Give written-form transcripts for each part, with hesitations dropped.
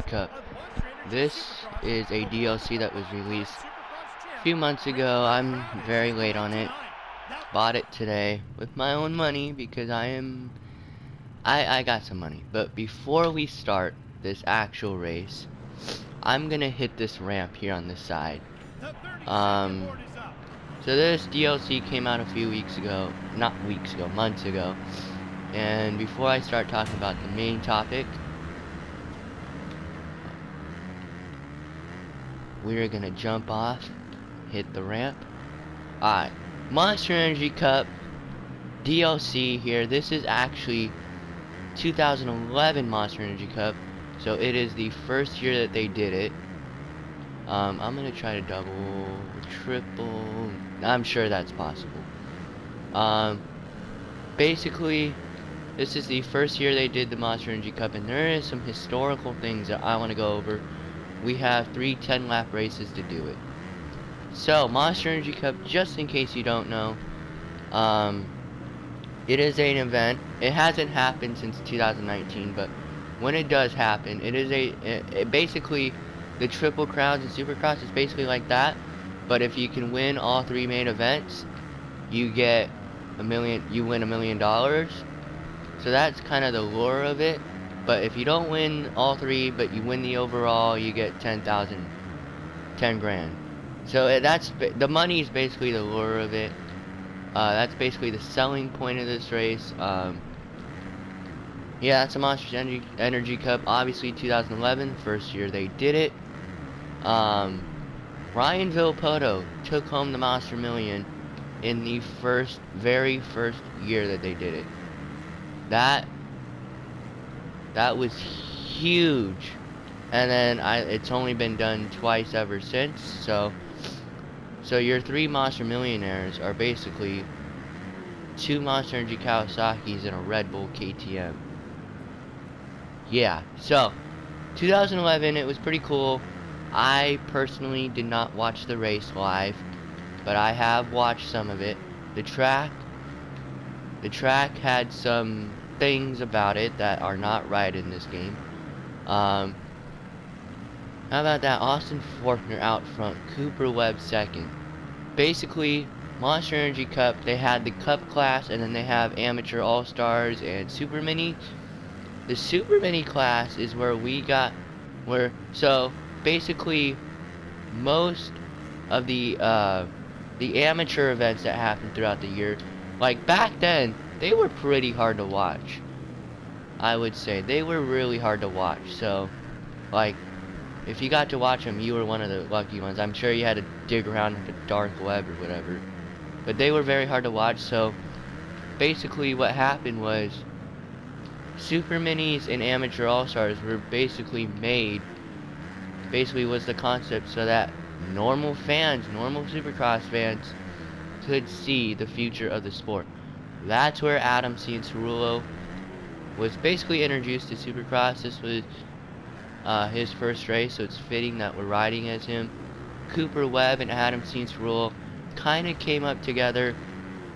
Cup. This is a DLC that was released a few months ago. I'm very late on it. Bought it today with my own money because I got some money. But before we start this actual race, I'm gonna hit this ramp here on this side. So this DLC came out a few weeks ago, not weeks ago, months ago. And before I start talking about the main topic, we're gonna jump off, hit the ramp. Alright, Monster Energy Cup DLC here. This is actually 2011 Monster Energy Cup, so it is the first year that they did it. I'm gonna try to double, triple. I'm sure that's possible. Basically, this is the first year they did the Monster Energy Cup, and there is some historical things that I want to go over. We have 3 10-lap races to do it. So, Monster Energy Cup, just in case you don't know, it is an event. It hasn't happened since 2019, but when it does happen, it is basically the Triple Crowns and Supercross is basically like that. But if you can win all 3 main events, you get you win $1 million. So that's kind of the lure of it. But if you don't win all 3, but you win the overall, you get 10 grand. So that's the money is basically the lure of it. That's basically the selling point of this race. Yeah, that's a Monster Energy Cup. Obviously, 2011, first year they did it. Ryan Villopoto took home the Monster Million in the very first year that they did it. That was huge. And then it's only been done twice ever since. So your 3 Monster Millionaires are basically 2 Monster Energy Kawasaki's and a Red Bull KTM. Yeah, so 2011, it was pretty cool. I personally did not watch the race live, but I have watched some of it. The track had some things about it that are not right in this game. How about that? Austin Forkner out front, Cooper Webb second. Basically, Monster Energy Cup, they had the Cup class, and then they have Amateur All-Stars and Super Mini. The Super Mini class is where so basically most of the amateur events that happen throughout the year, like back then, they were pretty hard to watch. I would say they were really hard to watch. So, like, if you got to watch them, you were one of the lucky ones. I'm sure you had to dig around in the dark web or whatever, but they were very hard to watch. So, basically, what happened was Super Minis and Amateur All-Stars were basically made. Basically, was the concept so that normal Supercross fans, could see the future of the sport. That's where Adam Cianciarulo was basically introduced to Supercross. This was his first race, so it's fitting that we're riding as him. Cooper Webb and Adam Cianciarulo kind of came up together,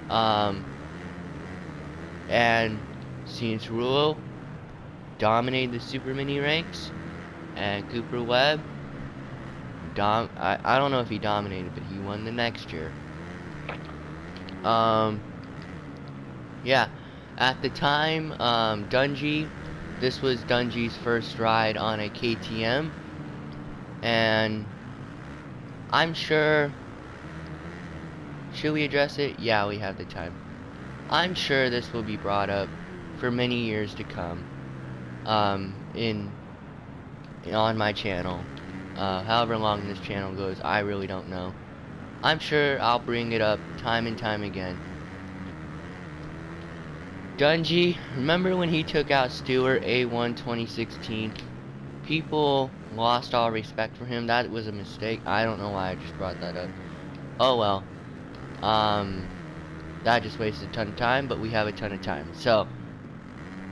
and Cianciarulo dominated the Super Mini ranks, and Cooper Webb I don't know if he dominated, but he won the next year. Yeah, at the time, this was Dungey's first ride on a KTM, and I'm sure, should we address it? Yeah, we have the time. I'm sure this will be brought up for many years to come, on my channel. However long this channel goes, I really don't know. I'm sure I'll bring it up time and time again. Dungey, remember when he took out Stewart A1 2016? People lost all respect for him. That was a mistake. I don't know why I just brought that up. Oh well. That just wasted a ton of time, but we have a ton of time. So,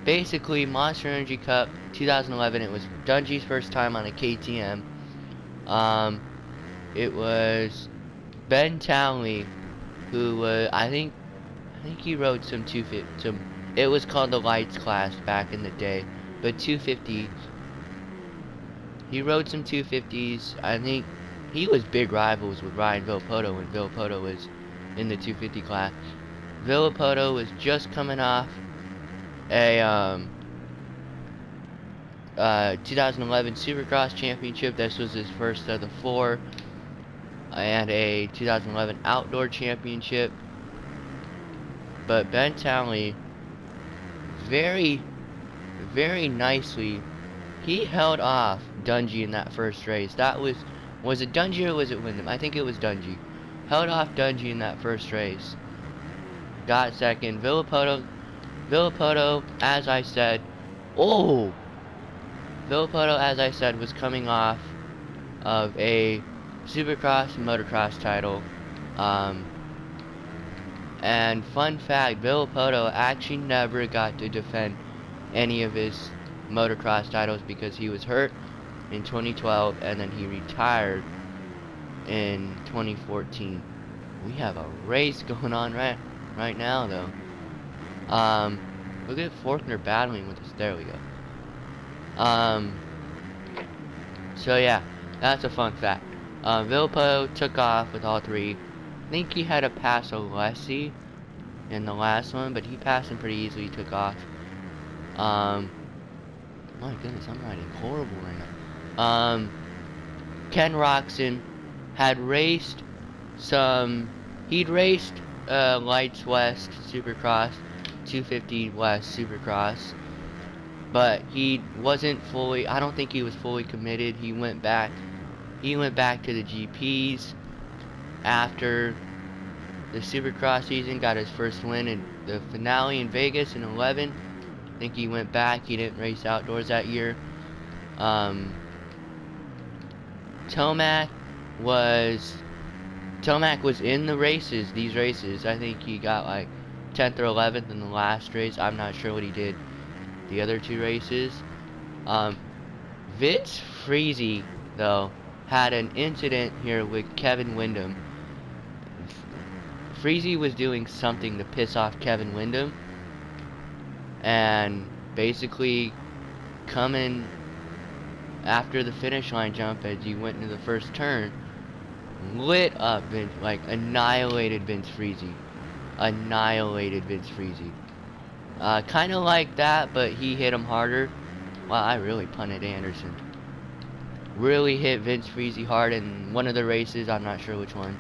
basically, Monster Energy Cup 2011, it was Dungey's first time on a KTM. It was Ben Townley, who I think he rode some 250. It was called the Lights class back in the day, but 250 He rode some 250s. I think he was big rivals with Ryan Villapoto when Villapoto was in the 250 class. Villapoto was just coming off a 2011 Supercross championship. This was his first of the 4, and a 2011 outdoor championship. But Ben Townley, very, very nicely, he held off Dungey in that first race. That was it Dungey or was it Wyndham? I think it was Dungey. Held off Dungey in that first race. Got second. Villapoto, as I said, Villapoto, as I said, was coming off of a Supercross and Motocross title. And fun fact, Villapoto actually never got to defend any of his Motocross titles because he was hurt in 2012 and then he retired in 2014. We have a race going on right now though. Look at Forkner battling with us. There we go. So yeah, that's a fun fact. Villapoto took off with all 3. I think he had to pass Alessi in the last one, but he passed him pretty easily. He took off. My goodness, I'm riding horrible right now. Ken Roxon had raced he'd raced Lights West Supercross, 250 West Supercross, but he wasn't fully, I don't think he was fully committed. He went back to the GPs after the Supercross season, got his first win in the finale in Vegas in 11. I think he went back. He didn't race outdoors that year. Tomac was in the races, these races. I think he got like 10th or 11th in the last race. I'm not sure what he did the other 2 races. Vince Freezy, though, had an incident here with Kevin Windham. Freezy was doing something to piss off Kevin Windham, and basically coming after the finish line jump as he went into the first turn, lit up Vince, like annihilated Vince Freezy. Kind of like that, but he hit him harder. Wow, I really punted Anderson. Really hit Vince Freezy hard in one of the races, I'm not sure which one.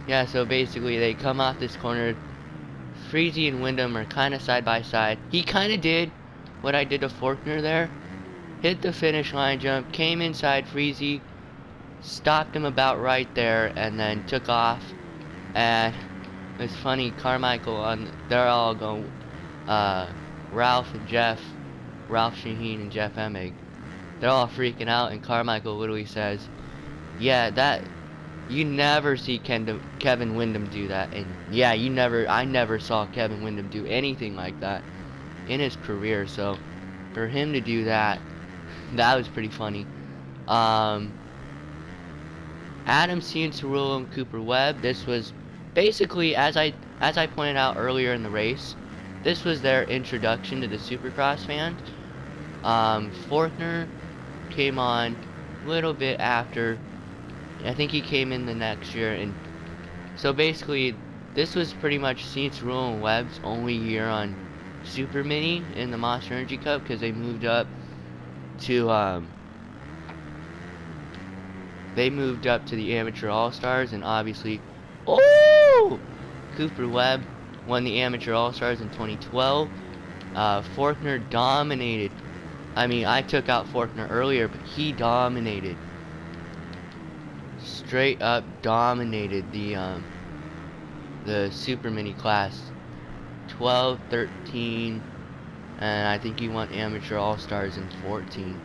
Yeah, so basically they come off this corner. Freezy and Windham are kind of side by side. He kind of did what I did to Forkner there. Hit the finish line jump, came inside Freezy, stopped him about right there, and then took off. And it's funny, Carmichael, they're all going, Ralph Shaheen and Jeff Emig, they're all freaking out, and Carmichael literally says, yeah, that, you never see Kevin Windham do that. And yeah, I never saw Kevin Windham do anything like that in his career. So for him to do that, that was pretty funny. Adam Cianciarulo and Cooper Webb, this was basically, as I pointed out earlier in the race, this was their introduction to the Supercross fans. Forkner came on a little bit after. I think he came in the next year, and so basically this was pretty much Cianciarulo and Webb's only year on Super Mini in the Monster Energy Cup, because they moved up to the Amateur All-Stars, and obviously Cooper Webb won the Amateur All-Stars in 2012. Forkner dominated. I mean, I took out Forkner earlier, but he dominated. Straight up dominated the Super Mini class. 12, 13, and I think he won Amateur All-Stars in 14.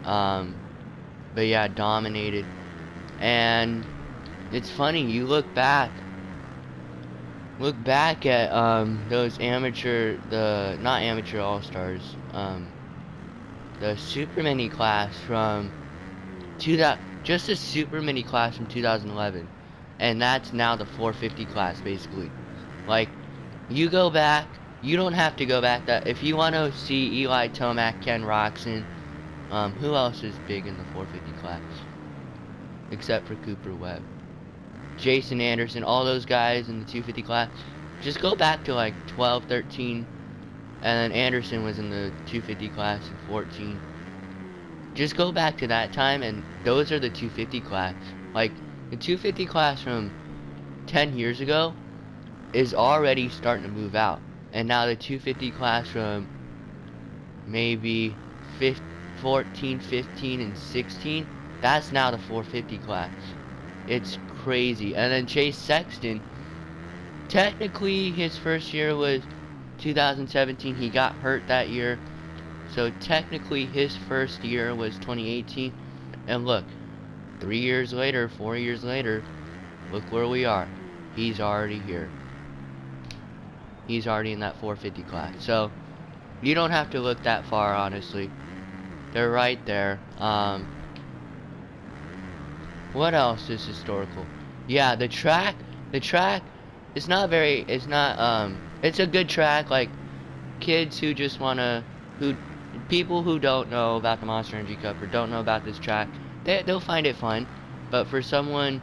But yeah, dominated. And it's funny, you look back at those not Amateur All-Stars, the Super Mini class from just a Super Mini class from 2011, and that's now the 450 class basically. Like, you go back, You don't have to go back that. If you want to see Eli Tomac, Ken Roxon, who else is big in the 450 class? Except for Cooper Webb. Jason Anderson, all those guys in the 250 class. Just go back to like 12, 13, and then Anderson was in the 250 class in 14. Just go back to that time, and those are the 250 class. Like, the 250 class from 10 years ago is already starting to move out. And now the 250 class from maybe 14, 15, and 16, that's now the 450 class. It's crazy. And then Chase Sexton, technically his first year was 2017. He got hurt that year. So technically his first year was 2018. And look, 3 years later, 4 years later, look where we are. He's already here. He's already in that 450 class. So you don't have to look that far, honestly. They're right there. What else is historical? Yeah, the track is not very, it's a good track. Like, kids who just wanna, people who don't know about the Monster Energy Cup or don't know about this track, they'll find it fun. But for someone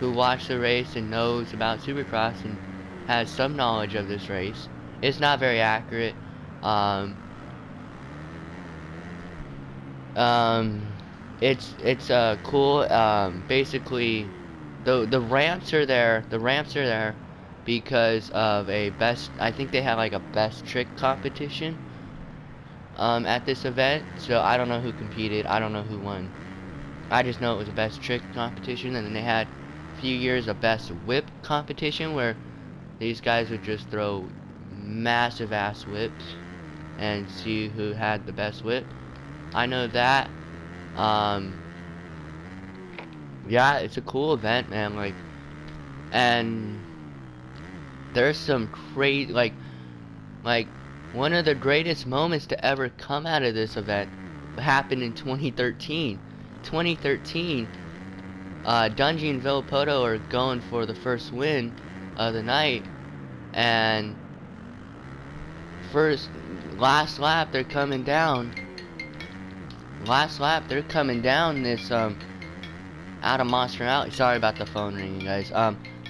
who watched the race and knows about Supercross and has some knowledge of this race, it's not very accurate. It's cool. Basically, the ramps are there. The ramps are there because of a best. I think they have like a best trick competition at this event. So I don't know who competed. I don't know who won. I just know it was a best trick competition, and then they had a few years of best whip competition where these guys would just throw massive ass whips and see who had the best whip. I know that. Yeah, it's a cool event, man. Like, and there's some crazy, like one of the greatest moments to ever come out of this event happened in 2013. 2013, Dungey and Villapoto are going for the first win of the night, and last lap they're coming down. Last lap they're coming down this out of Monster Alley. Sorry about the phone ringing, guys.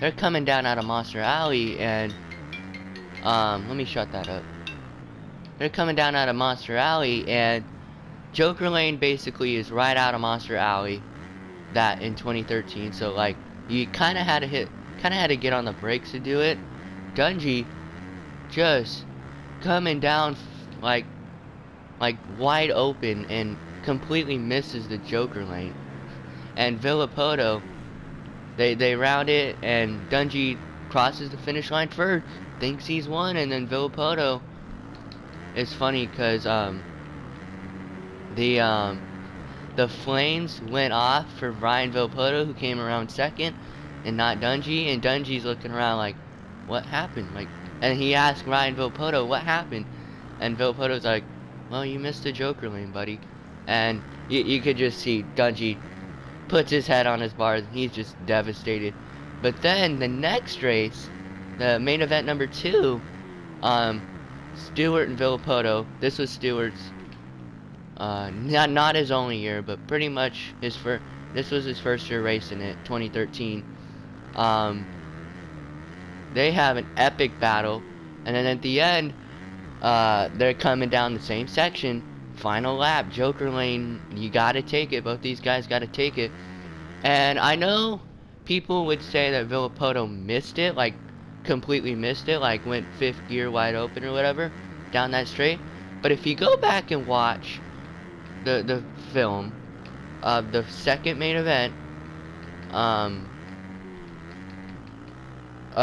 They're coming down out of Monster Alley, and let me shut that up. They're coming down out of Monster Alley, and Joker Lane basically is right out of Monster Alley. That in 2013, so like you kind of had to get on the brakes to do it. Dungey just coming down like wide open and completely misses the Joker Lane. And Villapoto, they round it, and Dungey crosses the finish line first, thinks he's won, and then Villapoto. It's funny because the flames went off for Ryan Villapoto, who came around second, and not Dungey. And Dungey's looking around like, what happened? Like, and he asked Ryan Villapoto, what happened? And Villapoto's like, well, you missed the Joker Lane, buddy. And you could just see Dungey puts his head on his bars, and he's just devastated. But then the next race, the main event number 2, Stewart and Villapoto. This was Stewart's not his only year, but pretty much his first. This was his first year racing it, 2013. They have an epic battle, and then at the end, they're coming down the same section. Final lap, Joker Lane. You gotta take it. Both these guys gotta take it. And I know people would say that Villapoto missed it, like completely missed it, like went 5th gear wide open or whatever down that straight. But if you go back and watch the film of the second main event of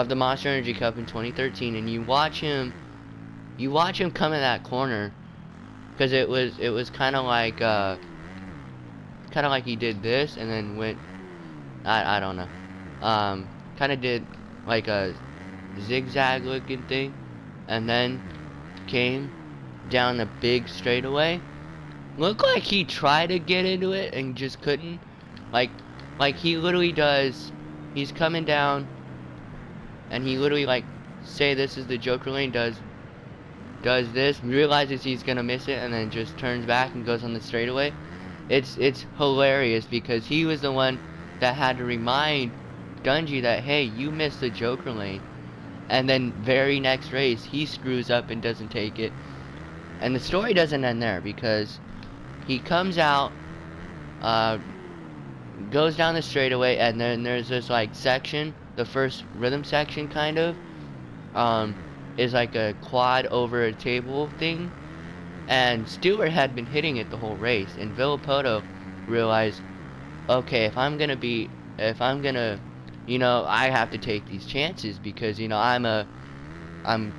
the Monster Energy Cup in 2013, and you watch him come in that corner, because it was kind of like he did this and then went, I don't know, kind of did like a zigzag looking thing, and then came down the big straightaway. Looked like he tried to get into it and just couldn't. Like he literally does. He's coming down, and he literally like say this is the Joker lane, does this, realizes he's gonna miss it, and then just turns back and goes on the straightaway. It's hilarious because he was the one that had to remind Dungy that, hey, you missed the Joker lane. And then very next race, he screws up and doesn't take it. And the story doesn't end there because he comes out, goes down the straightaway, and then there's this like section, the first rhythm section kind of, is like a quad over a table thing. And Stewart had been hitting it the whole race, and Villapoto realized, okay, if I'm gonna, I have to take these chances because, I'm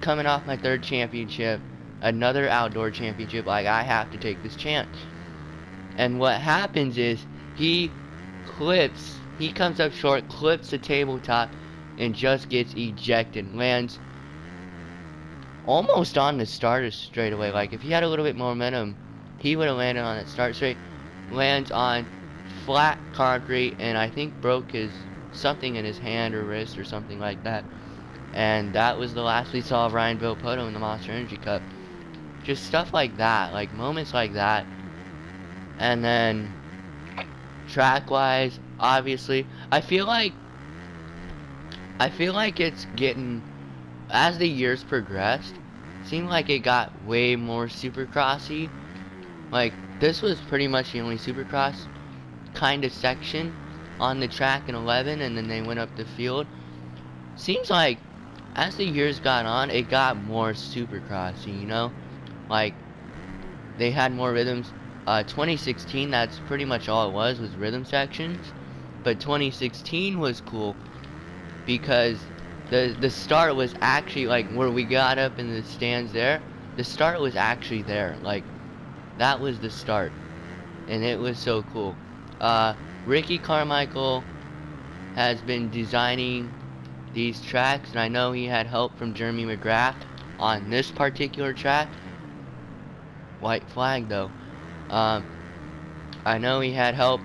coming off my 3rd championship, another outdoor championship, like, I have to take this chance. And what happens is, he comes up short, clips the tabletop, and just gets ejected, lands almost on the starter straightaway. Like, if he had a little bit more momentum, he would have landed on that start straight. Lands on flat concrete, and I think broke something in his hand or wrist or something like that. And that was the last we saw of Ryan Villapoto in the Monster Energy Cup. Just stuff like that, like moments like that. And then track-wise, obviously, I feel like it's getting, as the years progressed, seemed like it got way more Supercrossy. Like, this was pretty much the only Supercross kind of section on the track in 11, and then they went up the field. Seems like as the years got on, it got more Supercrossy, like they had more rhythms. 2016, that's pretty much all it was rhythm sections, but 2016 was cool because the start was actually, like, where we got up in the stands there, the start was actually there. Like, that was the start, and it was so cool. Ricky Carmichael has been designing these tracks, and I know he had help from Jeremy McGrath on this particular track. White flag though. I know he had help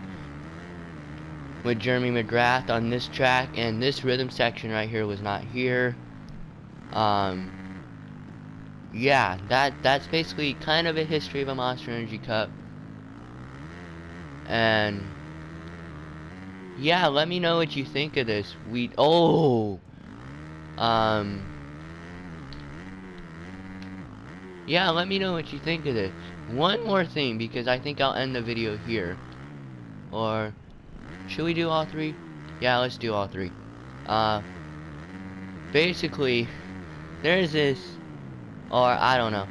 with Jeremy McGrath on this track, and this rhythm section right here was not here. Yeah, that's basically kind of a history of a Monster Energy Cup. And yeah, let me know what you think of this. Yeah, let me know what you think of this. One more thing, because I think I'll end the video here. Or should we do all 3? Yeah, let's do all 3. Basically, there's this, or I don't know.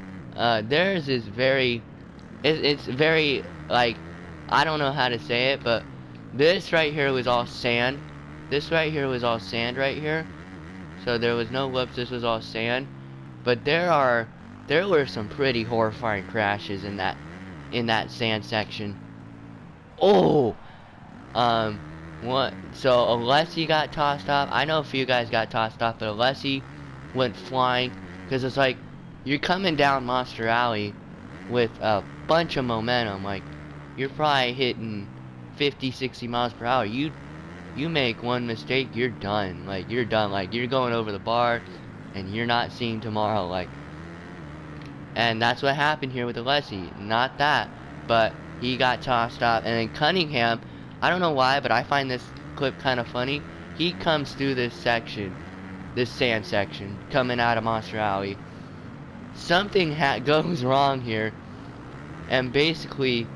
There's this very, it's very, like, I don't know how to say it, but this right here was all sand. This right here was all sand right here. So there was no whoops, this was all sand. But there were some pretty horrifying crashes in that sand section. Oh! So Alessi got tossed off. I know a few guys got tossed off, but Alessi went flying. Because it's like, you're coming down Monster Alley with a bunch of momentum. Like, you're probably hitting 50, 60 miles per hour. You make one mistake, you're done. Like, you're done. Like, you're going over the bar, and you're not seeing tomorrow. Like, and that's what happened here with Alessi. Not that, but he got tossed off. And then Cunningham, I don't know why, but I find this clip kind of funny. He comes through this section, this sand section, coming out of Monster Alley. Something goes wrong here, and basically,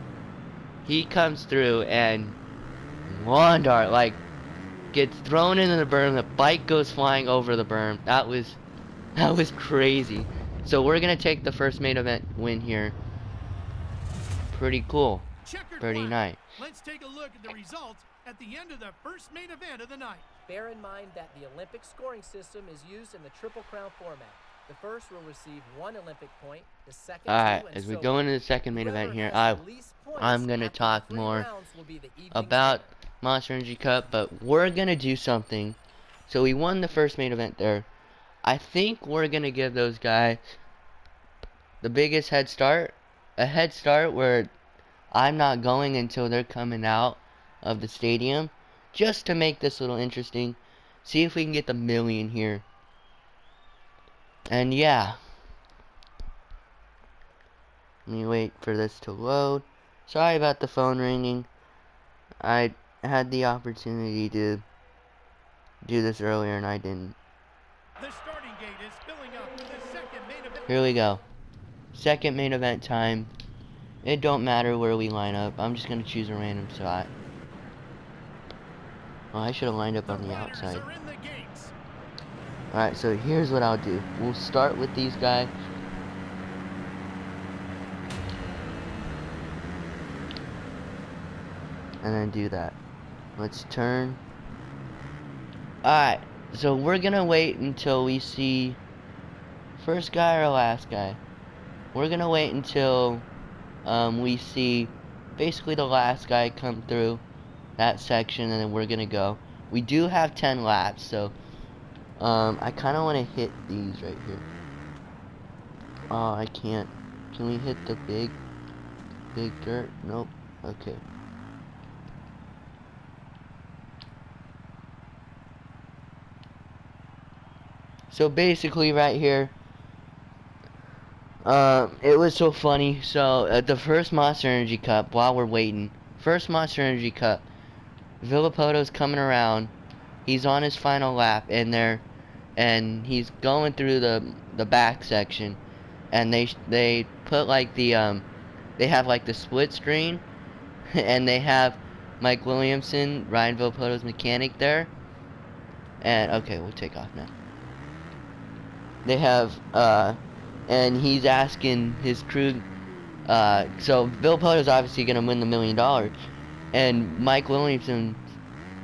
he comes through and lawn dart, like, gets thrown into the berm. The bike goes flying over the berm. That was crazy. So we're gonna take the first main event win here. Pretty cool. Pretty nice. Let's take a look at the results at the end of the first main event of the night. Bear in mind that the Olympic scoring system is used in the Triple Crown format. The first will receive 1 Olympic point, the second 2, Alright, and as we so go into the second main event here, I'm gonna talk more about Monster Energy Cup, but we're gonna do something. So we won the first main event there. I think we're gonna give those guys the biggest head start. A head start where I'm not going until they're coming out of the stadium. Just to make this a little interesting. See if we can get the million here. And yeah. Let me wait for this to load. Sorry about the phone ringing. I had the opportunity to do this earlier and I didn't. The starting gate is filling up for the second main event. Here we go. Second main event time. It don't matter where we line up. I'm just gonna choose a random spot. Oh, I should have lined up on the riders outside. are in the gates. Alright, so here's what I'll do. We'll start with these guys. And then do that. Let's turn. Alright, so we're gonna wait until we see first guy or last guy. We're gonna wait until we see basically the last guy come through that section, and then we're gonna go. We do have 10 laps, so I kind of want to hit these right here. Oh, I can't. Can we hit the big dirt? Nope. Okay. So basically right here, it was so funny. So at the first Monster Energy Cup, while we're waiting, first Monster Energy Cup, Villapoto's coming around. He's on his final lap, and he's going through the back section, and they put like the they have like the split screen, and they have Mike Williamson, Ryan Villapoto's mechanic there, and okay, we'll take off now. They have and he's asking his crew. So Villapoto's obviously gonna win the $1 million, and Mike Williamson,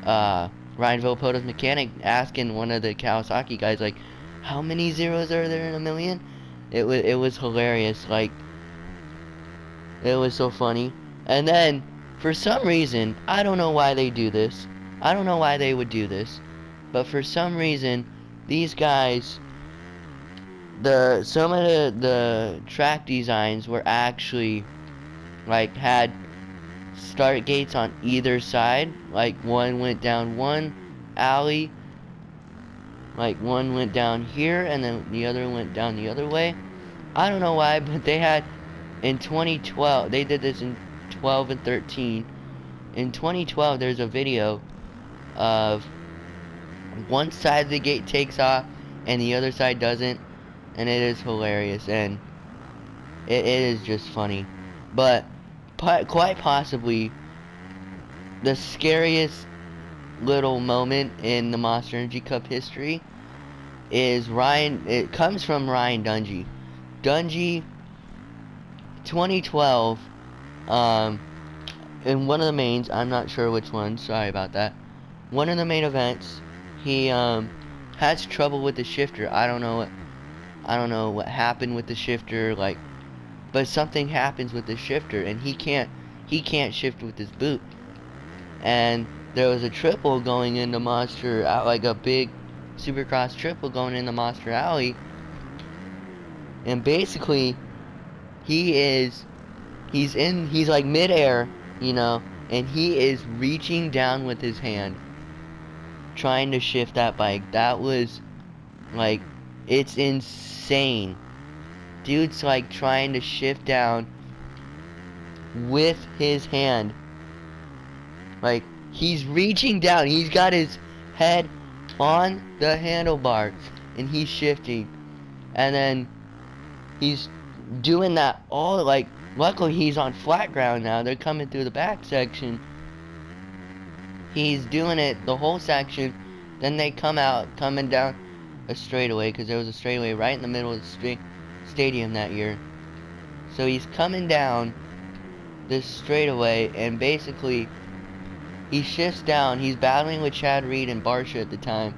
Ryan Villapoto's mechanic, asking one of the Kawasaki guys, like, how many zeros are there in $1 million? It was hilarious. Like, it was so funny. And then for some reason, I don't know why they do this. I don't know why they would do this, but for some reason, these guys, some of the track designs were actually like had start gates on either side. Like one went down one alley, like one went down here, and then the other went down the other way. I don't know why, but they had in 2012. They did this in 12 and 13. In 2012, there's a video of one side of the gate takes off and the other side doesn't, and it is hilarious, and it is just funny. But quite possibly the scariest little moment in the Monster Energy Cup history is Ryan. It comes from Ryan Dungey. Dungey, 2012, in one of the mains, I'm not sure which one, sorry about that. One of the main events, he has trouble with the shifter. I don't know what happened with the shifter, like, but something happens with the shifter, and he can't shift with his boot. And there was a triple going into Monster out, like a big Supercross triple going into Monster Alley, and basically he's like midair, you know, and he is reaching down with his hand trying to shift that bike. That was like, it's insane. Dude's like trying to shift down with his hand. Like, he's reaching down. He's got his head on the handlebars and he's shifting. And then he's doing that all, like, luckily he's on flat ground now. They're coming through the back section. He's doing it the whole section. Then they coming down a straightaway, because there was a straightaway right in the middle of the stadium that year. So he's coming down this straightaway, and basically he shifts down. He's battling with Chad Reed and Barsha at the time.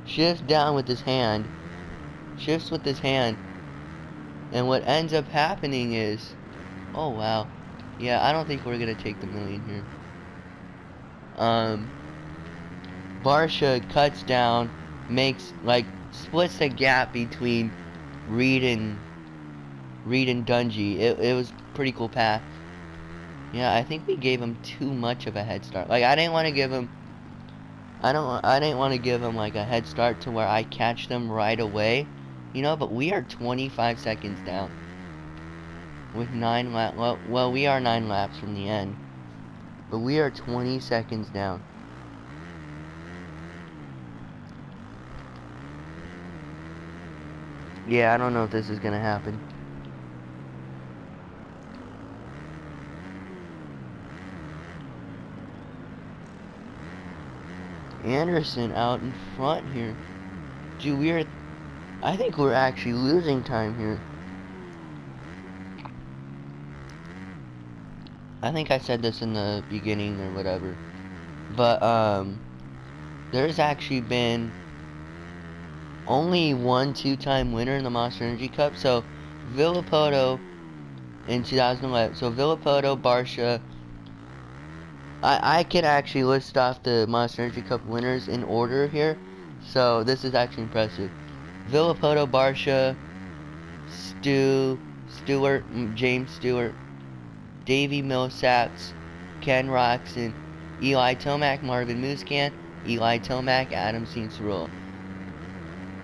Shifts down with his hand. Shifts with his hand. And what ends up happening is, oh wow, yeah, I don't think we're gonna take the $1 million here. Barsha cuts down, makes, like, splits the gap between Reed and Dungey. It was pretty cool path. Yeah, I think we gave him too much of a head start. Like, I didn't want to give him like a head start to where I catch them right away, You know, but we are 25 seconds down. With 9 laps. Well, we are 9 laps from the end. But we are 20 seconds down. Yeah, I don't know if this is gonna happen. Anderson out in front here. Dude, I think we're actually losing time here. I think I said this in the beginning or whatever. But, there's actually been only one two-time winner in the Monster Energy Cup. So, Villapoto in 2011. So, Villapoto, Barcia. I can actually list off the Monster Energy Cup winners in order here. So, this is actually impressive. Villapoto, Barcia, James Stewart, Davey Millsaps, Ken Roxon, Eli Tomac, Marvin Muscan, Eli Tomac, Adam Cianciarulo.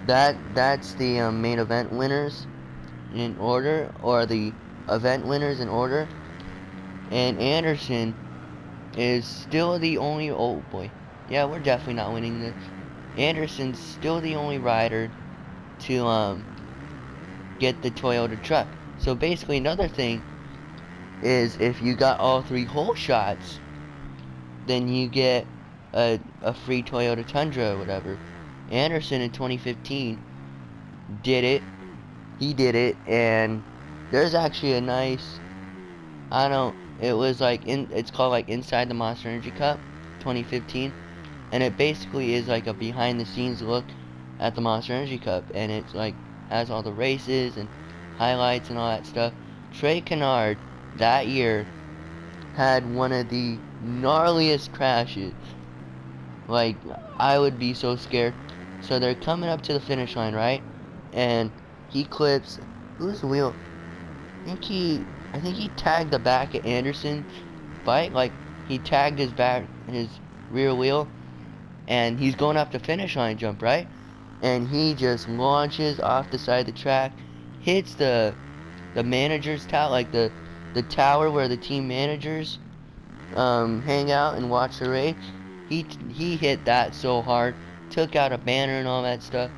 That's the main event winners in order, or the event winners in order. And Anderson is still the only, oh boy, yeah, we're definitely not winning this. Anderson's still the only rider to get the Toyota truck. So basically another thing is if you got all 3 hole shots, then you get a free Toyota Tundra or whatever. Anderson in 2015 did it. He did it, and there's actually a nice, it was like, it's called like Inside the Monster Energy Cup 2015, and it basically is like a behind the scenes look at the Monster Energy Cup, and it's like, has all the races and highlights and all that stuff. Trey Canard that year had one of the gnarliest crashes. Like, I would be so scared. So they're coming up to the finish line, right? And he clips, whose wheel? I think he tagged the back of Anderson's bike. Like, he tagged his rear wheel, and he's going up the finish line jump, right? And he just launches off the side of the track, hits the manager's tower, like the tower where the team managers hang out and watch the race. He hit that so hard, took out a banner and all that stuff.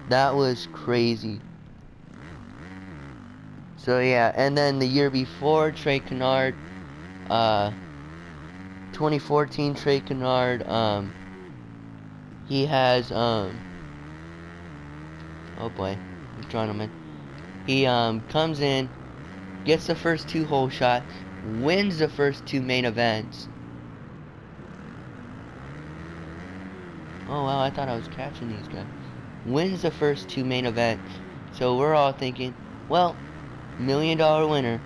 That was crazy. So yeah, and then the year before, Trey Canard, 2014 Trey Canard, he has, oh boy, I'm drawing him in. He, comes in, gets the first 2 hole shots, wins the first 2 main events. Oh wow, I thought I was catching these guys. Wins the first 2 main events. So we're all thinking, well, $1 million winner.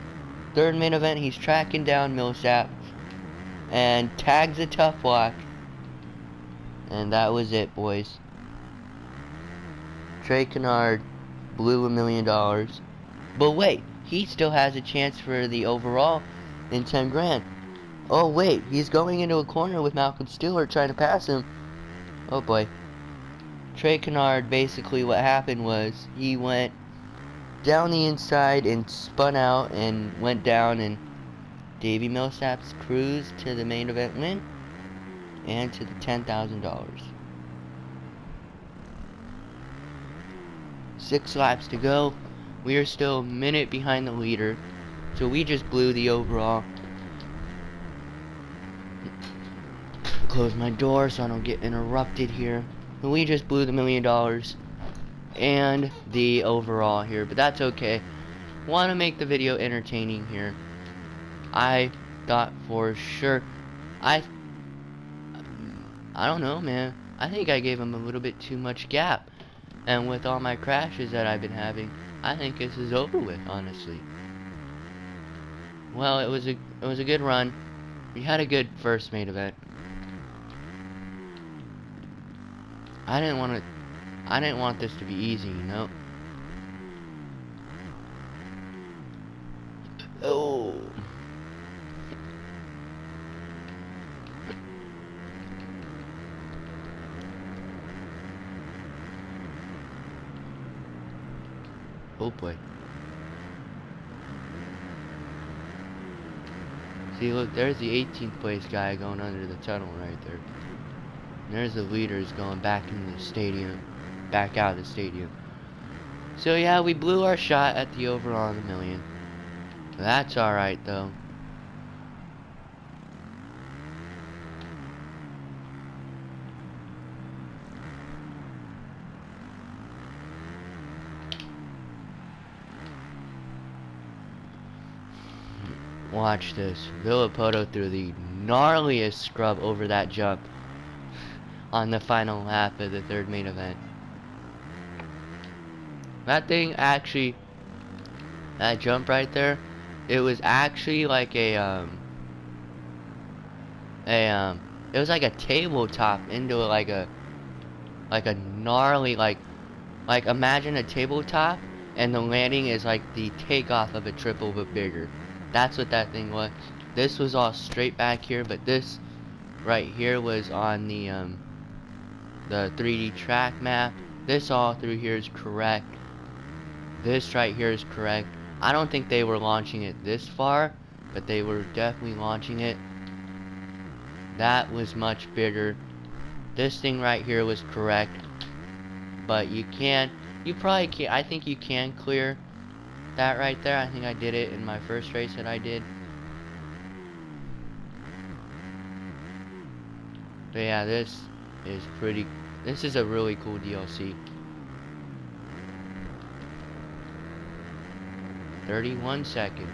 3rd main event, he's tracking down Millsap and tags a tough block. And that was it, boys. Trey Canard blew $1 million. But wait, he still has a chance for the overall in 10 grand. Oh wait, he's going into a corner with Malcolm Stewart trying to pass him. Oh boy. Trey Canard, basically what happened was he went down the inside and spun out and went down, and Davey Millsaps cruised to the main event win and to the $10,000. 6 laps to go. We are still a minute behind the leader, so we just blew the overall. Close my door so I don't get interrupted here. We just blew the $1 million and the overall here, but that's okay. Want to make the video entertaining here. I thought for sure, I don't know, man. I think I gave him a little bit too much gap, and with all my crashes that I've been having, I think this is over with, honestly. Well, it was a good run. We had a good first main event. I didn't want this to be easy, you know. Oh. Oh boy. See, look, there's the 18th place guy going under the tunnel right there. And there's the leaders going back into the stadium, back out of the stadium. So yeah, we blew our shot at the over on the million. That's alright though. Watch this. Villapoto threw the gnarliest scrub over that jump on the final lap of the third main event. That thing actually, that jump right there, it was actually like it was like a tabletop into like a gnarly, like imagine a tabletop and the landing is like the takeoff of a triple but bigger. That's what that thing was. This was all straight back here, but this right here was on the 3D track map. This all through here is correct. This right here is correct. I don't think they were launching it this far, but they were definitely launching it. That was much bigger. This thing right here was correct, but you probably can't, I think you can clear that right there. I think I did it in my first race that I did. But yeah, this is a really cool DLC. 31 seconds.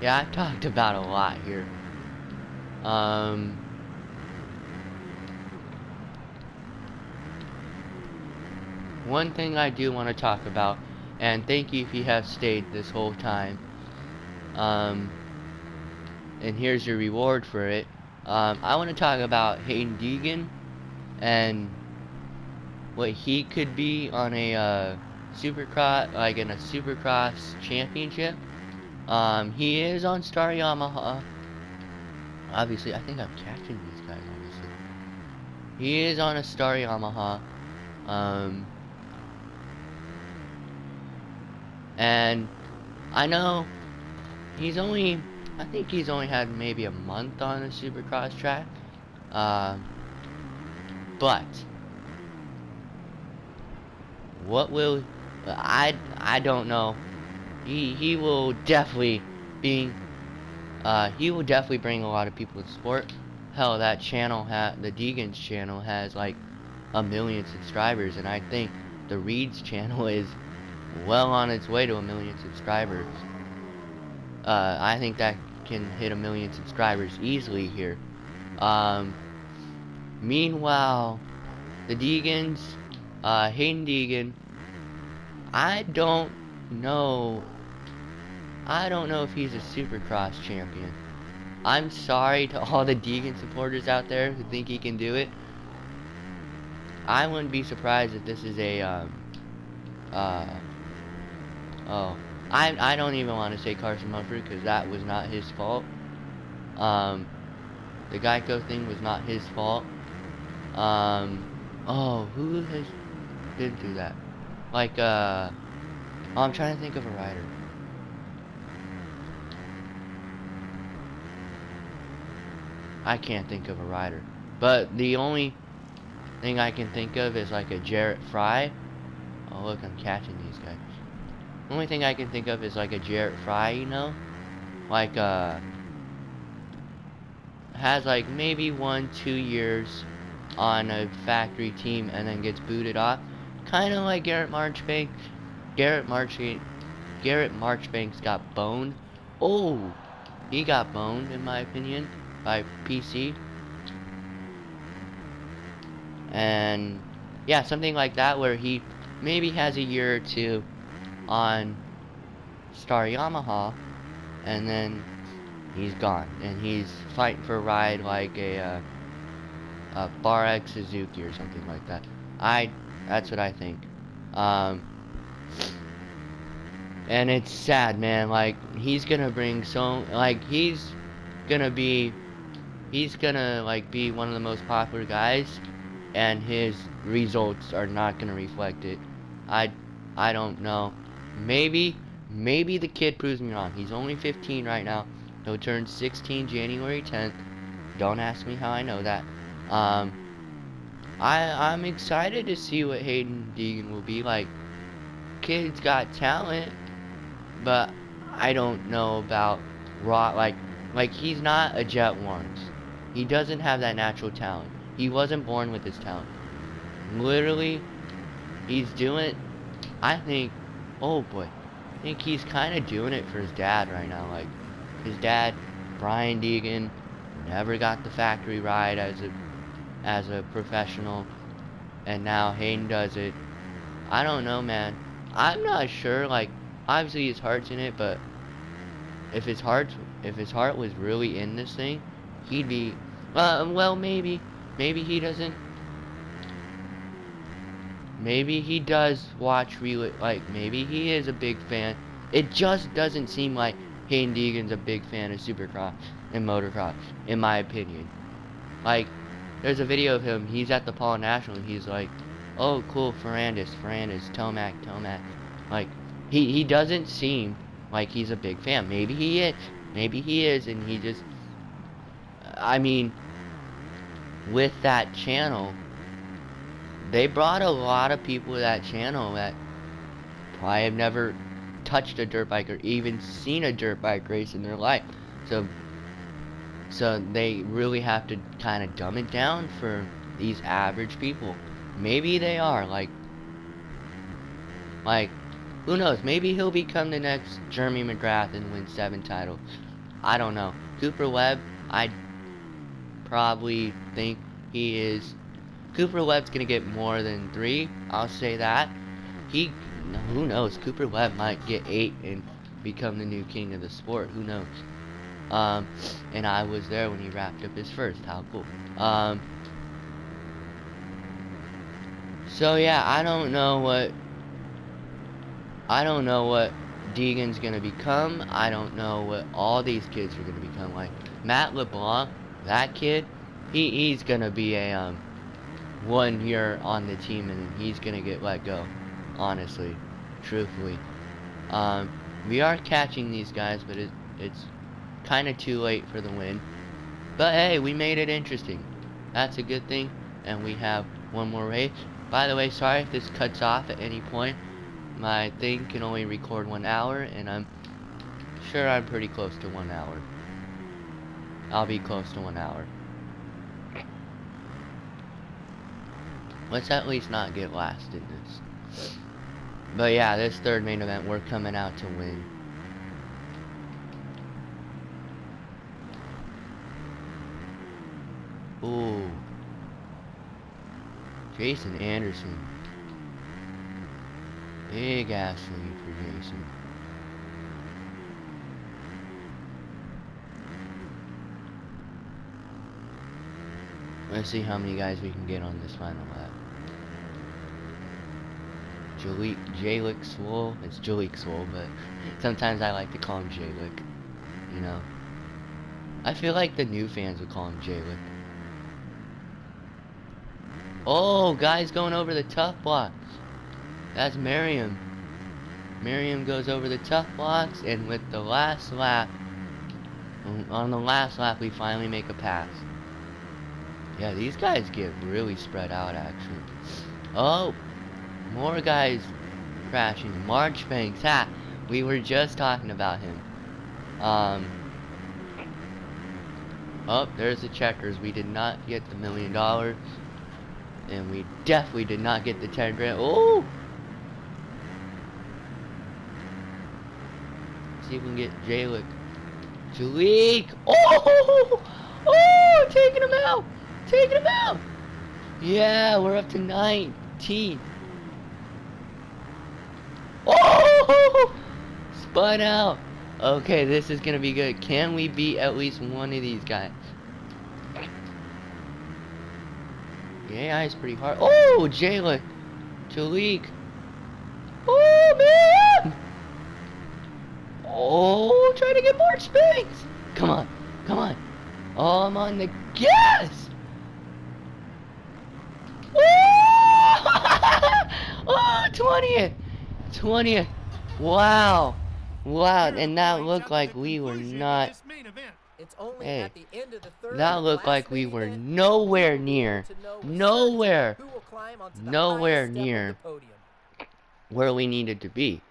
Yeah, I've talked about a lot here. One thing I do want to talk about, and thank you if you have stayed this whole time, and here's your reward for it. I want to talk about Hayden Deegan and what he could be on a Supercross, like in a Supercross championship. He is on Star Yamaha. Obviously, I think I'm catching these guys, obviously. He is on a Star Yamaha. And I know I think he's only had maybe a month on the Supercross track. But what will, I don't know. He will definitely bring a lot of people to the sport. Hell, that channel, the Deegan's channel has like 1 million subscribers, and I think the Reed's channel is well on its way to 1 million subscribers. I think that can hit 1 million subscribers easily here. Meanwhile, the Deegans, Hayden Deegan, I don't know if he's a Supercross champion. I'm sorry to all the Deegan supporters out there who think he can do it. I wouldn't be surprised if this is a I don't even want to say Carson Mumford, because that was not his fault. The Geico thing was not his fault. Who did do that? Like, I'm trying to think of a rider. I can't think of a rider. But the only thing I can think of is like a Jarrett Fry. Oh, look, I'm catching these guys. The only thing I can think of is like a Jarrett Fry, you know? Like, has like maybe 1-2 years on a factory team and then gets booted off. Kind of like Garrett Marchbanks. Garrett Marchbanks got boned. Oh, he got boned, in my opinion, by PC. And yeah, something like that, where he maybe has a year or two on Star Yamaha, and then he's gone, and he's fighting for a ride like a Bar X Suzuki or something like that. That's what I think. And it's sad, man. Like, he's gonna bring he's gonna like be one of the most popular guys, and his results are not gonna reflect it. I don't know. Maybe the kid proves me wrong. He's only 15 right now. He'll turn 16 January 10th. Don't ask me how I know that. I'm excited to see what Hayden Deegan will be like. Kid's got talent, but I don't know about raw, like he's not a Jet Warrens. He doesn't have that natural talent. He wasn't born with this talent. Literally, he's doing, I think, oh boy, I think he's kind of doing it for his dad right now. Like, his dad, Brian Deegan, never got the factory ride as a professional, and now Hayden does it. I don't know, man. I'm not sure. Like, obviously his heart's in it, but if his heart was really in this thing, he'd be. Well, maybe he doesn't. Maybe he does watch like maybe he is a big fan. It just doesn't seem like Hayden Deegan's a big fan of Supercross and motocross, in my opinion. Like, there's a video of him. He's at the Paul National, and he's like, "Oh, cool, Ferrandis, Tomac." Like, he doesn't seem like he's a big fan. Maybe he is, and he just. I mean, with that channel, they brought a lot of people to that channel that probably have never touched a dirt bike or even seen a dirt bike race in their life. So they really have to kind of dumb it down for these average people. Maybe they are, like, who knows? Maybe he'll become the next Jeremy McGrath and win 7 titles. I don't know. Cooper Webb, I probably think he is. Cooper Webb's gonna get more than 3. I'll say that. Who knows? Cooper Webb might get 8 and become the new king of the sport. Who knows? And I was there when he wrapped up his first. How cool. So yeah, I don't know what Deegan's gonna become. I don't know what all these kids are gonna become. Like Matt LeBlanc, that kid, he's gonna be a 1 year on the team and he's gonna get let go. Honestly, truthfully, we are catching these guys, but it's kind of too late for the win. But hey, we made it interesting. That's a good thing. And we have one more race. By the way, sorry if this cuts off at any point. My thing can only record 1 hour, and I'm sure I'm pretty close to 1 hour. I'll be close to 1 hour. Let's at least not get last in this. But yeah, this third main event, we're coming out to win. Ooh. Jason Anderson. Big ass lead for Jason. Let's see how many guys we can get on this final lap. Jalik Swole. It's Jalik Swole, but sometimes I like to call him Jalik. You know. I feel like the new fans would call him Jalik. Oh, guys going over the tough blocks. That's Merriam. Merriam goes over the tough blocks, and with the last lap, on the last lap, we finally make a pass. Yeah, these guys get really spread out, actually. Oh, more guys crashing. Marchbanks, ha! We were just talking about him. Oh, there's the checkers. We did not get the $1 million. And we definitely did not get the 10 grand. Oh! See if we can get Jalik. Jalik! Oh! Oh! Taking him out! Taking him out! Yeah, we're up to 19. Oh! Spun out. Okay, this is gonna be good. Can we beat at least one of these guys? The AI is pretty hard. Oh, Jalik. Oh, man! Oh, trying to get more space. Come on. Come on. Oh, I'm on the gas. 20th! 20th! Wow! Wow, Here are the and that points looked at like the we were conclusion of not... this main event. It's only Hey, at the end of the third that and looked last like we main were event that we nowhere will be able near. to know with certainty Nowhere. who will climb onto the Nowhere highest step of near the podium. where we needed to be.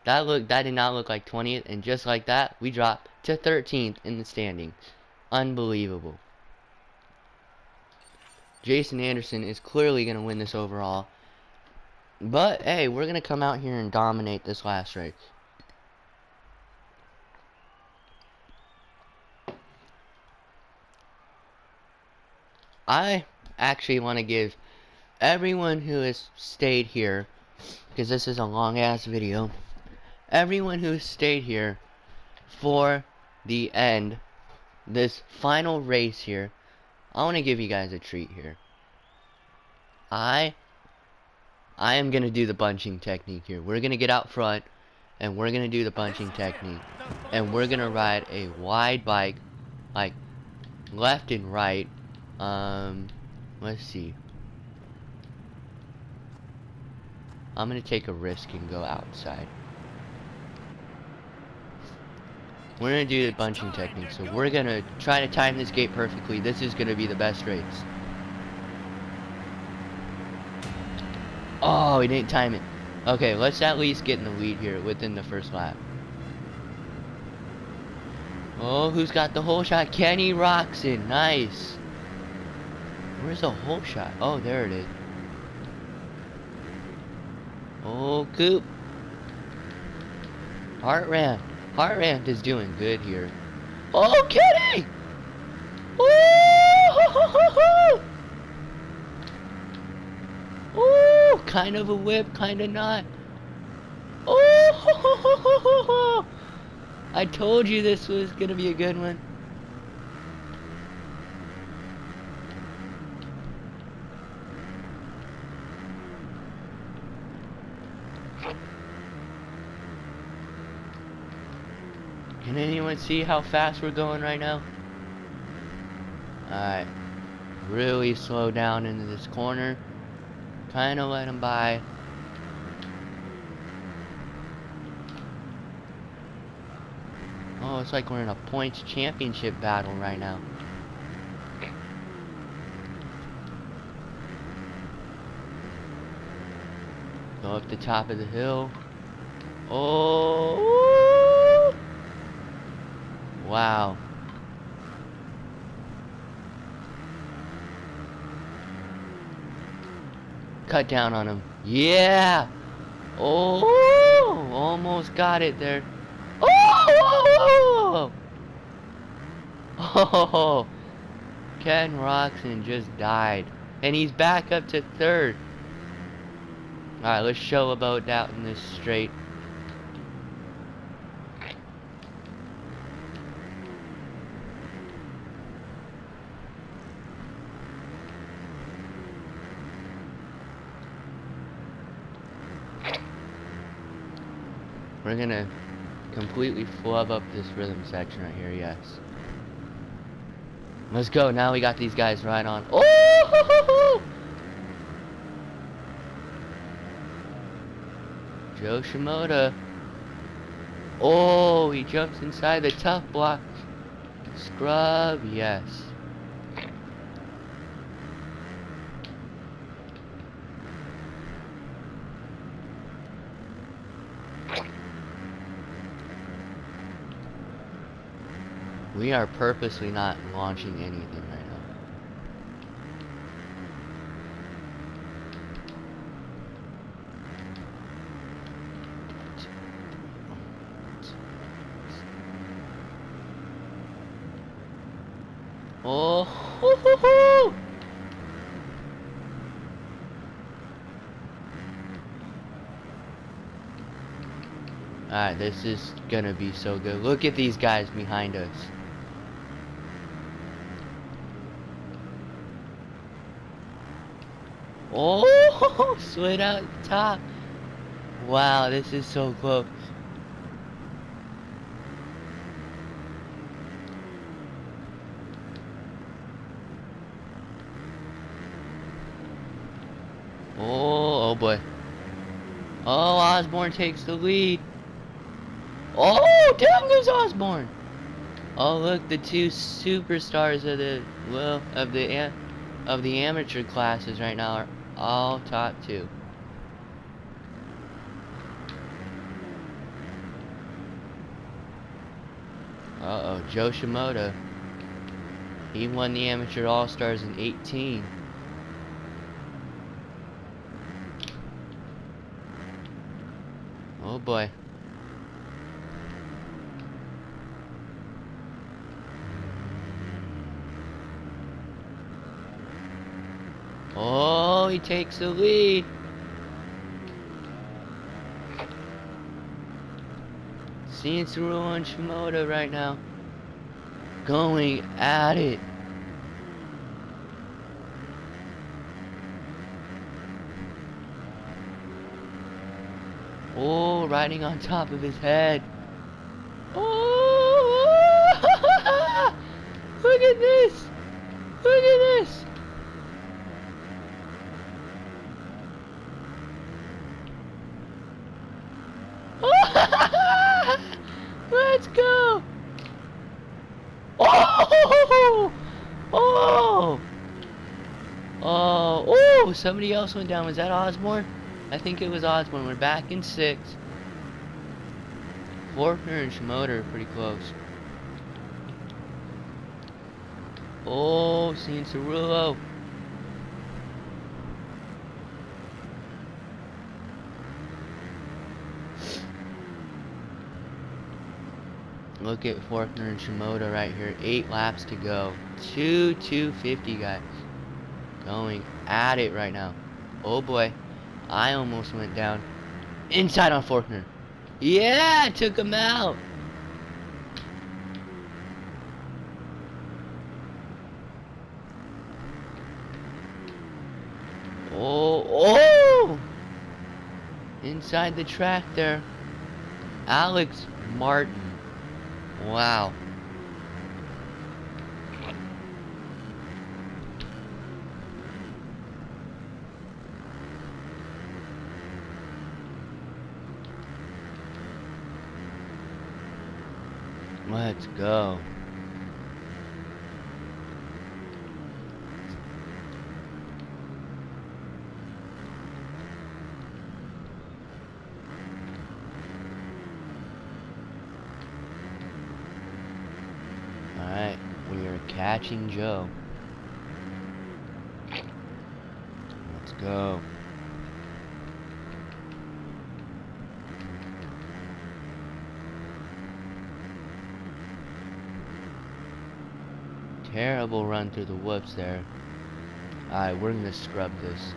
That did not look like 20th, and just like that, we dropped to 13th in the standings. Unbelievable. Jason Anderson is clearly going to win this overall. But, hey, we're going to come out here and dominate this last race. I actually want to give everyone who has stayed here, because this is a long-ass video, everyone who has stayed here for the end, this final race here, I want to give you guys a treat here. I am going to do the bunching technique here. We're going to get out front, and we're going to do the bunching technique. And we're going to ride a wide bike, like, left and right. Let's see. I'm going to take a risk and go outside. We're going to do the bunching technique, so we're going to try to time this gate perfectly. This is going to be the best race. Oh, we didn't time it. Okay, let's at least get in the lead here within the first lap. Oh, who's got the hole shot? Kenny Roxon. Nice. Where's the hole shot? Oh, there it is. Oh, Coop. Heartland is doing good here. Oh, Kenny! Ooh! Ooh! Kind of a whip, kind of not. Oh! I told you this was gonna be a good one. Can anyone see how fast we're going right now? Alright. Really slow down into this corner. Kinda let him by. Oh, it's like we're in a points championship battle right now. Go up the top of the hill. Oh! Wow. Cut down on him. Yeah! Oh! Almost got it there. Oh! Oh! Ken Roxon just died. And he's back up to third. Alright, let's show about that in this straight. We're gonna completely flub up this rhythm section right here, yes. Let's go, now we got these guys right on. Oh! Joe Shimoda. Oh, he jumps inside the tough block. Scrub, yes. We are purposely not launching anything right now. Oh, hoo, hoo, hoo. Alright, this is gonna be so good. Look at these guys behind us. Oh, slid out the top. Wow, this is so close. Oh boy. Oh, Osborne takes the lead. Oh, down goes Osborne. Oh, look, the two superstars of the amateur classes right now are all top two. Uh-oh, Joe Shimoda. He won the Amateur All-Stars in 18. Oh boy. Oh, he takes the lead. Seeing Cirulo and Shimoda right now. Going at it. Oh, riding on top of his head. Oh! Look at this! Look at this! Let's go! Oh! Oh! Oh! Somebody else went down. Was that Osborne? I think it was Osborne. We're back in 6. Forkner and Shimoda are pretty close. Oh, seeing Cirulo. Look at Forkner and Shimoda right here. 8 laps to go. 250, guys. Going at it right now. Oh boy. I almost went down. Inside on Forkner. Yeah, took him out. Oh! Inside the track there. Alex Martin. Wow. Let's go. Alright, we are catching Joe. Let's go. Terrible run through the whoops there. Alright, we're gonna scrub this.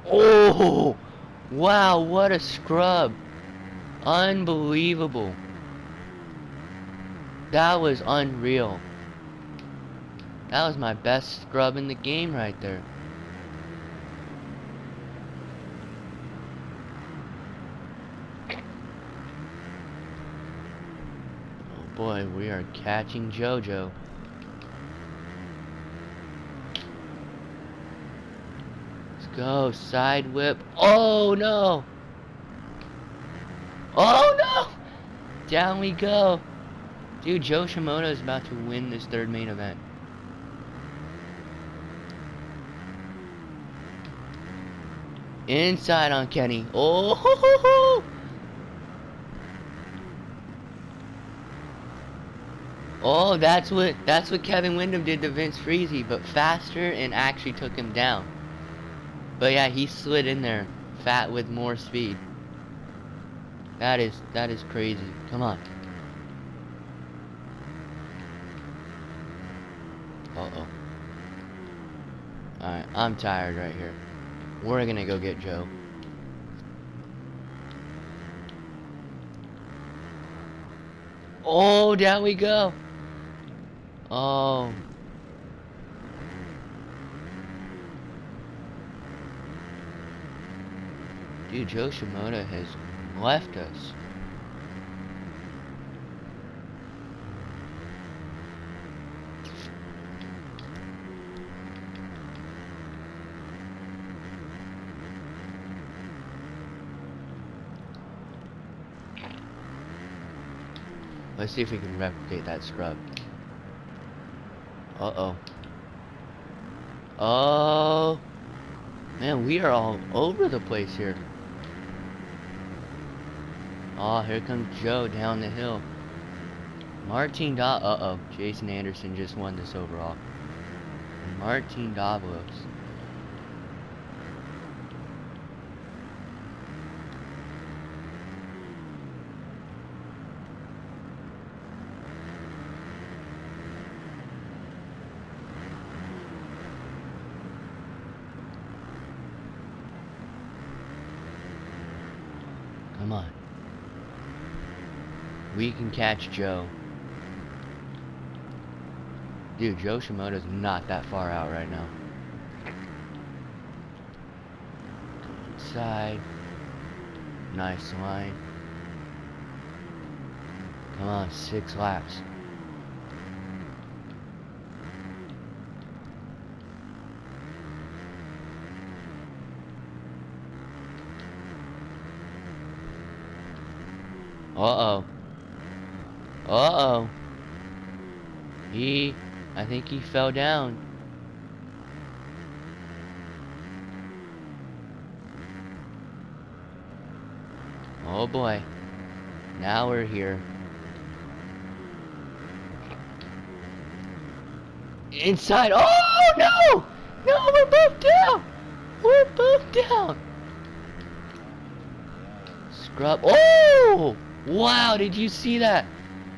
Oh! Wow, what a scrub! Unbelievable. That was unreal. That was my best scrub in the game right there. Oh boy, we are catching JoJo. Let's go, side whip. Oh no! Oh no! Down we go. Dude, Joe Shimoda is about to win this 3rd main event. Inside on Kenny. Oh! Ho, ho, ho. Oh, that's what Kevin Windham did to Vince Freezy, but faster and actually took him down. But yeah, he slid in there, fat with more speed. That is crazy. Come on. Uh-oh. Alright, I'm tired right here. We're gonna go get Joe. Oh, down we go. Oh. Dude, Joe Shimoda has left us. Let's see if we can replicate that scrub. Uh-oh. Oh. Man, we are all over the place here. Oh, here comes Joe down the hill. Uh-oh. Jason Anderson just won this overall. Martin Davos. Come on. We can catch Joe. Dude, Joe Shimoda's not that far out right now. Inside. Nice line. Come on, 6 laps. Uh-oh. Uh-oh. I think he fell down. Oh boy. Now we're here. Inside. Oh no! No, we're both down! We're both down! Scrub. Oh! Wow, did you see that?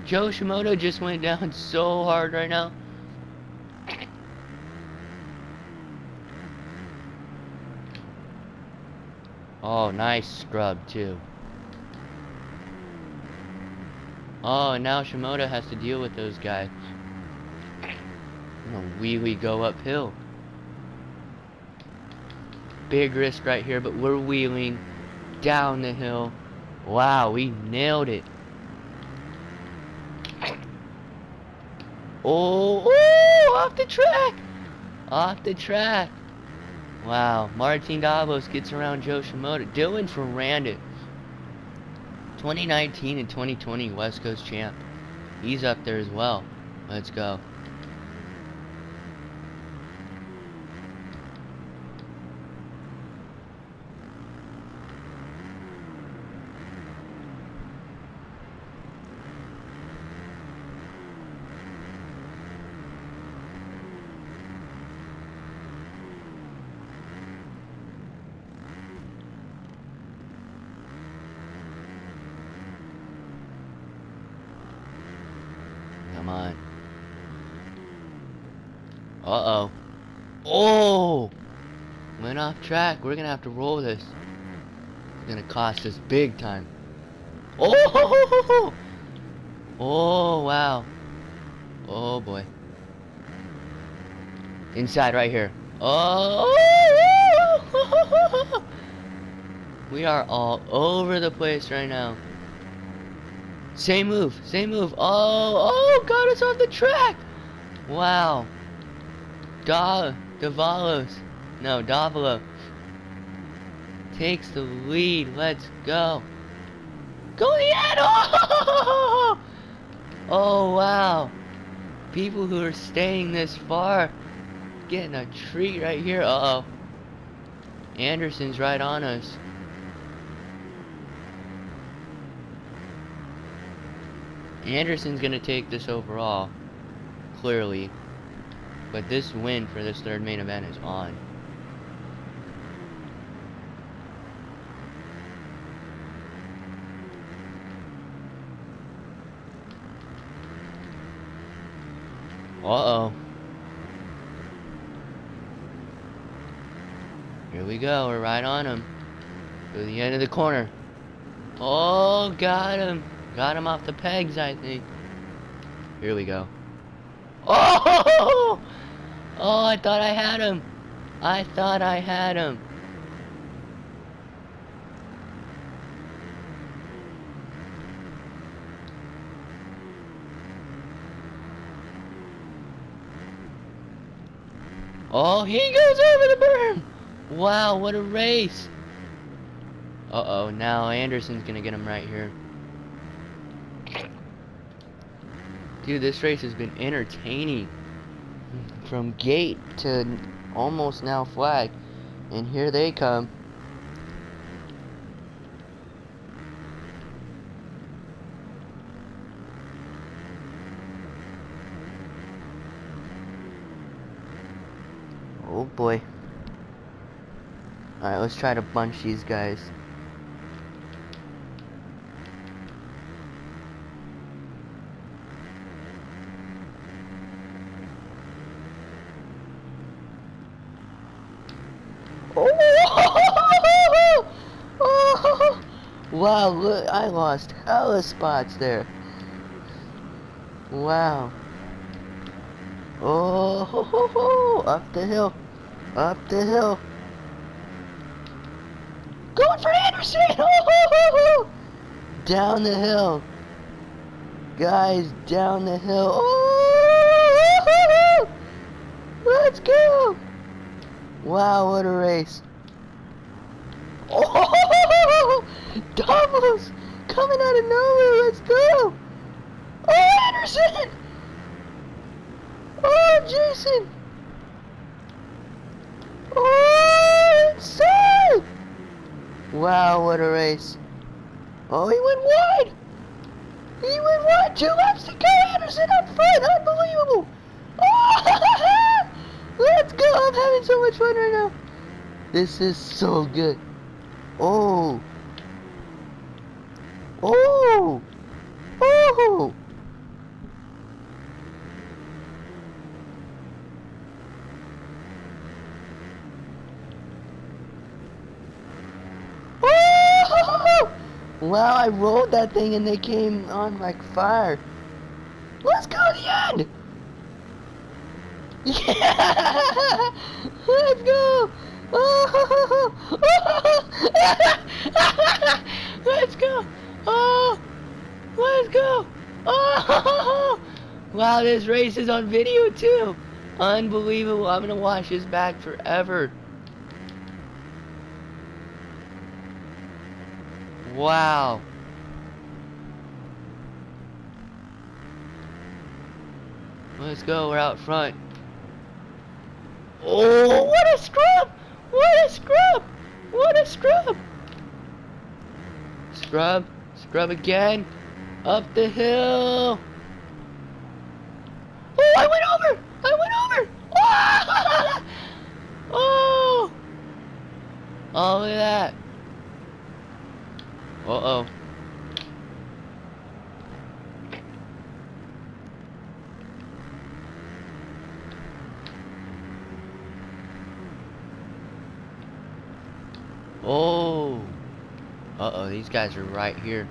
Joe Shimoda just went down so hard right now. Oh, nice scrub too. Oh, and now Shimoda has to deal with those guys. We go uphill. Big risk right here, but we're wheeling down the hill. Wow, we nailed it. Oh, off the track! Off the track. Wow, Martin Davos gets around Joe Shimoda. Dylan Ferrandis, 2019 and 2020 West Coast champ. He's up there as well. Let's go. Come on. Uh-oh. Oh! Went off track. We're gonna have to roll this. It's gonna cost us big time. Oh! Oh, wow. Oh, boy. Inside right here. Oh! We are all over the place right now. Same move, same move. Oh, got us off the track. Wow. Davalos takes the lead. Let's go. Go the end. Oh! Oh, wow. People who are staying this far getting a treat right here. Uh-oh. Anderson's right on us. Anderson's gonna take this overall, clearly, but this win for this third main event is on. Uh-oh. Here we go, we're right on him. To the end of the corner. Oh, got him. Got him off the pegs, I think. Here we go. Oh! Oh, I thought I had him. I thought I had him. Oh, he goes over the berm. Wow, what a race. Uh-oh, now Anderson's gonna get him right here. Dude, this race has been entertaining. From gate to almost now flag. And here they come. Oh boy. Alright, let's try to bunch these guys. Oh! Oh! Wow, look, I lost hella spots there. Wow. Oh, up the hill. Up the hill. Going for Anderson! Oh! Down the hill. Guys, down the hill. Oh! Let's go! Wow, what a race. Oh! Doubles! Coming out of nowhere, let's go! Oh, Anderson! Oh, Jason! Oh, inside! Wow, what a race. Oh, he went wide! He went wide! 2 laps to go! Anderson up front! Unbelievable! Oh! Let's go! I'm having so much fun right now. This is so good. Oh! Oh! Oh! Oh! Wow, I rolled that thing and they came on like fire. Let's go to the end! Yeah! Let's go! Oh! Let's go! Oh! Let's go! Oh! Wow, this race is on video too! Unbelievable, I'm gonna watch this back forever. Wow. Let's go, we're out front. Oh, what a scrub! What a scrub! What a scrub! Scrub, scrub again. Up the hill. Oh, I went over! I went over! Oh! Oh! Oh, look at that. Uh-oh. Oh. Uh-oh, these guys are right here.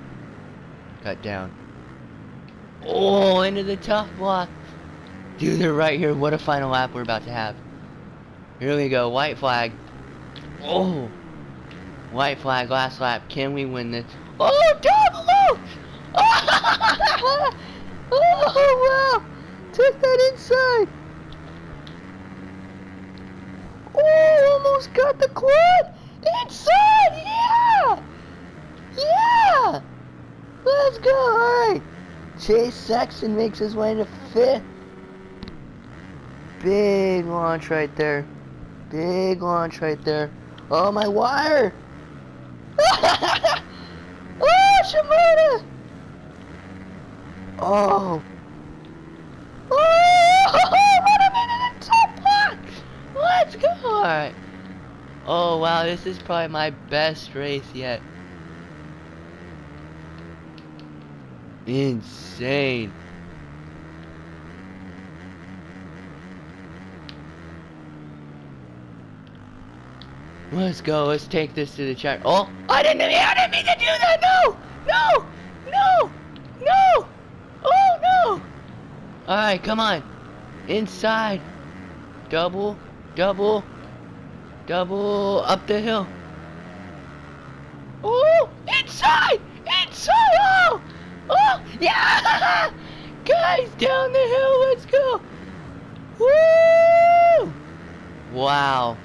Cut down. Oh, into the tough block. Dude, they're right here. What a final lap we're about to have. Here we go. White flag. Oh. White flag, last lap. Can we win this? Oh, double! Oh, oh wow. Took that inside. Oh, almost got the quad. Inside, yeah! Yeah! Let's go, alright. Chase Sexton makes his way to 5th. Big launch right there. Big launch right there. Oh, my wire! Oh, Shimona! Oh. Oh, what a minute in the top block! Let's go! Alright. Oh, wow, this is probably my best race yet. Insane. Let's go. Let's take this to the chat. Oh, I didn't mean to do that. No, no, no, no. Oh no. All right, come on. Inside. Double, double, double up the hill. Oh, inside, inside. Oh, oh, yeah. Guys, down the hill. Let's go. Woo! Wow.